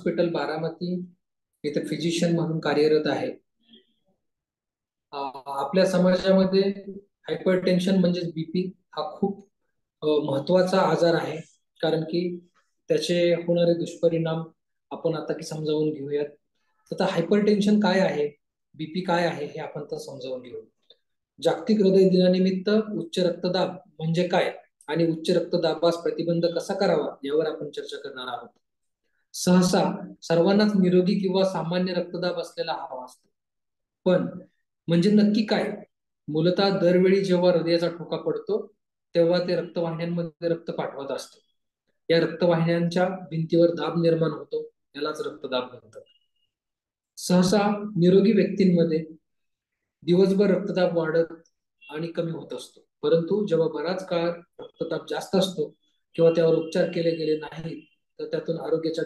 Hospital Baramati इथे physician म्हणून कार्यरत आहे. आपल्या समाजामध्ये हायपरटेन्शन म्हणजे बीपी हा खूप महत्वाचा आजार आहे. कारण की त्याचे होणारे दुष्परिणाम आपण आता की समजावून घेऊयात. तर हायपरटेन्शन काय आहे, बीपी काय आहे हे आपण तर समजावून घेऊ. जागतिक हृदय दिनानिमित्त उच्च रक्तदाब म्हणजे काय आणि उच्च रक्तदाबास प्रतिबंध कसा करावा यावर आपण चर्चा करणार आहोत. सहसा सर्वांनाच निरोगी किंवा सामान्य रक्तदाब असलेला हवा असतो, पण म्हणजे नक्की काय? मूलतः दरवेळी जेव्हा हृदयाचा ठोका पडतो तेव्हा ते रक्तवाहिन्यांमध्ये रक्त पाठवत असतं. या रक्तवाहिन्यांच्या भिंतीवर दाब निर्माण होतो, यालाच रक्तदाब म्हणतात. सहसा निरोगी व्यक्तींमध्ये दिवसभर रक्तदाब वाढत आणि कमी होत असतो, परंतु जेव्हा बराच काळ रक्तदाब जास्त असतो किंवा त्यावर उपचार केले गेले नाहीत तर त्यातून आरोग्याच्या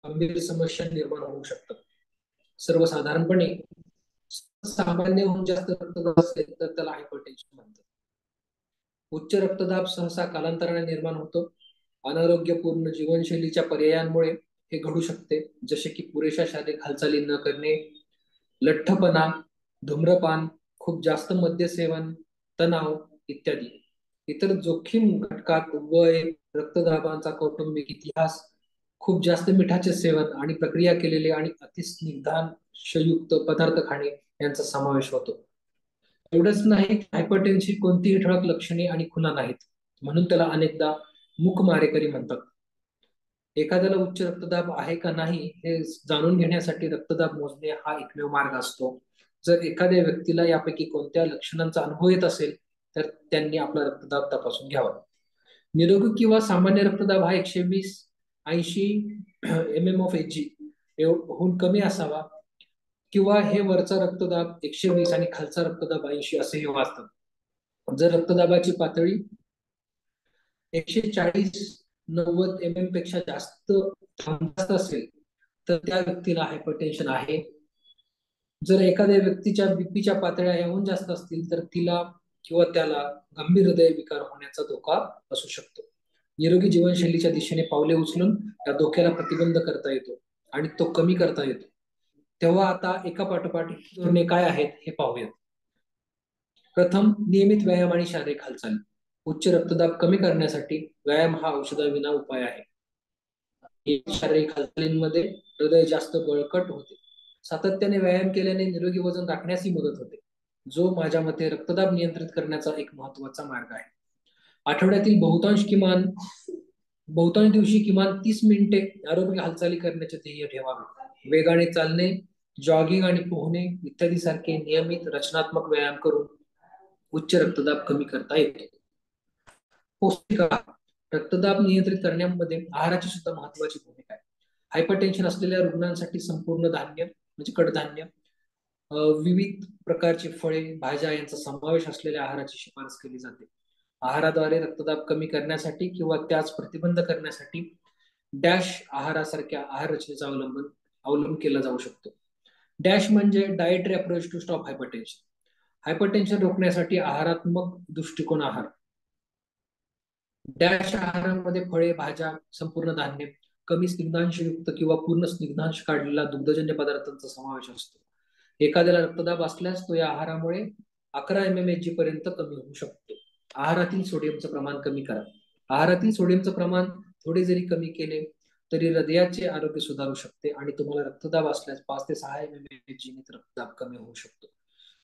गंभीर समस्या निर्माण होऊ शकतात. सर्वसाधारणपणे सामान्यहून जास्त रक्तदाब असेल तर त्याला हायपरटेन्शन म्हणतात. उच्च रक्तदाब सहसा कालांतराने निर्माण होतो. अनारोग्यपूर्ण जीवनशैलीच्या पर्यायांमुळे हे घडू शकते, जसे की पुरेशा शारीरिक हालचाली न करणे, लठ्ठपणा, धूम्रपान, खूप जास्त मद्यसेवन, तणाव इत्यादी. इतर जोखीम घटकात वय, रक्तदाबाचा कौटुंबिक इतिहास, खूप जास्त मिठाचे सेवन आणि प्रक्रिया केलेले आणि अतिस्निग्धांशयुक्त पदार्थ खाणे यांचा समावेश होतो. एवढंच नाही, हायपरटेन्शन कोणतीही ठळक लक्षणे आणि खुणा नाहीत, म्हणून त्याला अनेकदा मूक मारेकरी म्हणतात. एखाद्याला उच्च रक्तदाब आहे का नाही हे जाणून घेण्यासाठी रक्तदाब मोजणे हा एकमेव मार्ग असतो. जर एखाद्या व्यक्तीला यापैकी कोणत्या लक्षणांचा अनुभव येत असेल तर त्यांनी आपला रक्तदाब तपासून घ्यावा. निरोगी किंवा सामान्य रक्तदाब हा 120-80 mmHg होऊन कमी असावा, किंवा हे वरचा रक्तदाब 120 आणि खालचा रक्तदाब 80 असेही वाचतात. जर रक्तदाबाची पातळी 140-90 पेक्षा जास्त असेल तर त्या व्यक्तीला हायपरटेन्शन आहे. जर एखाद्या व्यक्तीच्या बीपीच्या पातळ्या याहून जास्त असतील तर तिला किंवा त्याला गंभीर हृदयविकार होण्याचा धोका असू शकतो. निरोगी जीवनशैलीच्या दिशेने पावले उचलून त्या धोक्याला प्रतिबंध करता येतो आणि तो कमी करता येतो. तेव्हा आता एका पाठोपाठ धोरणे काय आहेत हे पाहूयात. प्रथम, नियमित व्यायाम आणि शारीरिक हालचाल. उच्च रक्तदाब कमी करण्यासाठी व्यायाम हा औषधाविना उपाय आहे. शारीरिक हालचालींमध्ये हृदय जास्त बळकट होते. सातत्याने व्यायाम केल्याने निरोगी वजन राखण्यासही मदत होते, जो माझ्या मते रक्तदाब नियंत्रित करण्याचा एक महत्वाचा मार्ग आहे. आठवड्यातील बहुतांश दिवशी किमान 30 मिनिटे आरोग्य हालचाली करण्याचे ध्येय ठेवावे. वेगाने चालणे, जॉगिंग आणि पोहणे इत्यादी सारखे नियमित रचनात्मक व्यायाम करून उच्च रक्तदाब कमी करता येतो. पौष्टिक आहार. रक्तदाब नियंत्रित करण्यामध्ये आहाराची सुद्धा महत्वाची भूमिका आहे. हायपरटेन्शन असलेल्या रुग्णांसाठी संपूर्ण धान्य म्हणजे कडधान्य, विविध प्रकारची फळे, भाज्या यांचा समावेश असलेल्या आहाराची शिफारस केली जाते. आहाराद्वारे रक्तदाब कमी करण्यासाठी किंवा त्यास प्रतिबंध करण्यासाठी डॅश आहारासारख्या आहार रचनेचा अवलंब केला जाऊ शकतो. डॅश म्हणजे dietary approach to stop hypertension. Hypertension रोखण्यासाठी आहारात्मक दृष्टिकोन आहार. डॅश आहारामध्ये फळे, भाज्या, संपूर्ण धान्य, कमी स्निग्धांशयुक्त किंवा पूर्ण स्निग्धांश काढलेला दुग्धजन्य पदार्थांचा समावेश असतो. एखाद्याला रक्तदाब असल्यास तो या आहारामुळे 11 mmHg पर्यंत कमी होऊ शकतो. आहारातील सोडियमचं प्रमाण कमी करा. आहारातील सोडियमचं प्रमाण थोडे जरी कमी केले तरी हृदयाचे आरोग्य सुधारू शकते आणि तुम्हाला रक्तदाब असल्यास 5 ते 6 mmHg रक्तदाब कमी होऊ शकतो.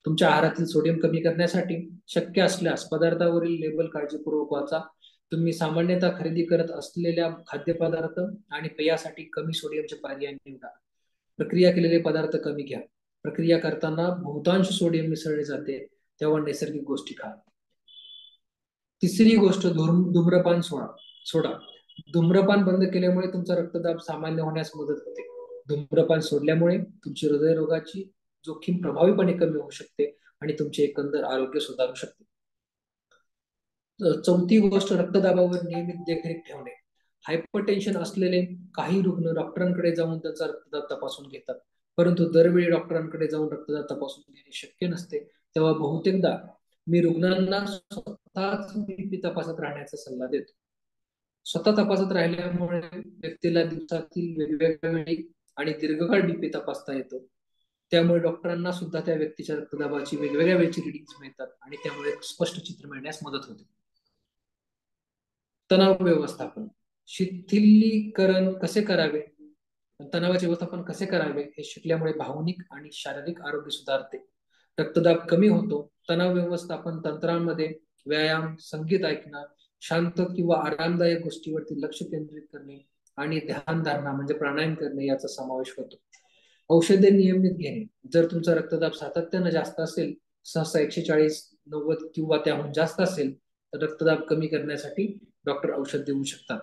तुमच्या आहारातील सोडियम कमी करण्यासाठी शक्य असल्यास पदार्थावरील लेबल काळजीपूर्वक वाचा. तुम्ही सामान्यतः खरेदी करत असलेल्या खाद्यपदार्थ आणि पेयासाठी कमी सोडियमचे पर्याय निवडा. प्रक्रिया केलेले पदार्थ कमी घ्या. प्रक्रिया करताना बहुतांश सोडियम मिसळले जाते, तेव्हा नैसर्गिक गोष्टी खा. तिसरी गोष्ट, धूम्रपान सोडा. धूम्रपान बंद केल्यामुळे तुमचा रक्तदाब सामान्य होण्यास मदत होते. धूम्रपान सोडल्यामुळे तुमची हृदयरोगाची जोखीम प्रभावीपणे कमी होऊ शकते आणि तुमचे एकंदर आरोग्य सुधारू शकते. चौथी गोष्ट, रक्तदाबावर नियमित देखरेख ठेवणे. हायपरटेन्शन असलेले काही रुग्ण डॉक्टरांकडे जाऊन त्यांचा रक्तदाब तपासून घेतात, परंतु दरवेळी डॉक्टरांकडे जाऊन रक्तदाब तपासून घेणे शक्य नसते. तेव्हा बहुतेकदा मी रुग्णांना स्वतःच बीपी तपासत राहण्याचा सल्ला देतो. स्वतः तपासत राहिल्यामुळे व्यक्तीला दिवसातील वेगवेगळ्या वेळी आणि दीर्घकाळ बीपी तपासता येतो. त्यामुळे डॉक्टरांना सुद्धा त्या व्यक्तीच्या रक्तदाबाची वेगवेगळ्या वेळची रिडिंग्स मिळतात आणि त्यामुळे एक स्पष्ट चित्र मिळण्यास मदत होते. तणाव व्यवस्थापन, शिथिलीकरण कसे करावे, तणावाचे व्यवस्थापन कसे करावे हे शिकल्यामुळे भावनिक आणि शारीरिक आरोग्य सुधारते, रक्तदाब कमी होतो. तणाव व्यवस्थापन तंत्रांमध्ये व्यायाम, संगीत ऐकणं, शांत किंवा आरामदायक गोष्टीवरती लक्ष केंद्रित करणे आणि ध्यान धारणा म्हणजे प्राणायाम करणे याचा समावेश होतो. औषधे नियमित घेणे, जर तुमचा रक्तदाब सातत्यानं जास्त असेल, सहसा 140, 90 किंवा त्याहून जास्त असेल, तर रक्तदाब कमी करण्यासाठी डॉक्टर औषध देऊ शकतात.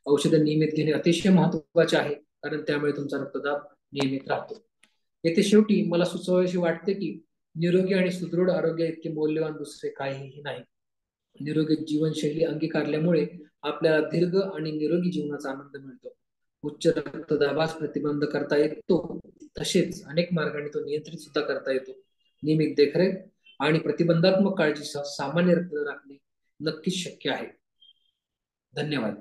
औषधे नियमित घेणे अतिशय महत्वाचे आहे, कारण त्यामुळे तुमचा रक्तदाब नियमित राहतो. येथे शेवटी मला सुचवावीशी वाटते की निरोगी आणि सुदृढ आरोग्य इतके मौल्यवान दुसरे काहीही नाही. निरोगी जीवनशैली अंगीकारल्यामुळे आपल्याला दीर्घ आणि निरोगी जीवनाचा आनंद मिळतो. उच्च रक्तदाबास प्रतिबंध करता येतो, तसेच अनेक मार्गांनी तो नियंत्रित सुद्धा करता येतो. नियमित देखरेख आणि प्रतिबंधात्मक काळजीसह सामान्य रक्तदाब राखणे नक्कीच शक्य आहे. धन्यवाद.